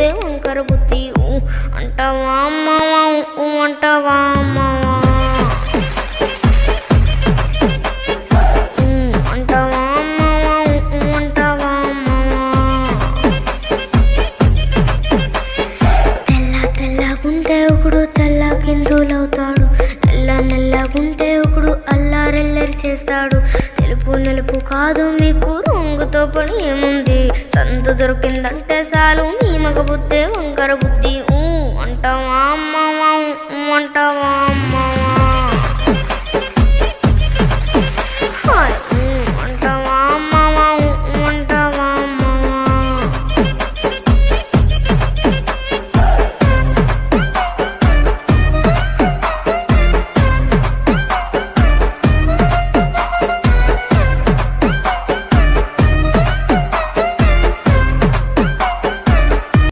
బుద్ధే వంకర బుద్ధి అంటావా అమ్మవా అంటావా అమ్మవా అంటావా అమ్మవా అంటావా తెల్లగుంటే ఒకడు తెల్ల కిందులవుతాడు, నల్లగుంటే ఒకడు అల్లారెల్లరి చేస్తాడు. తెలుపు నలుపు కాదు మీకు రంగుతో పని ఏముంది, సందు దొరికిందంటే చాలు నీ మగ బుద్ధే వంకర బుద్ధి అంటావా అమ్మవా అంటావా అమ్మవా.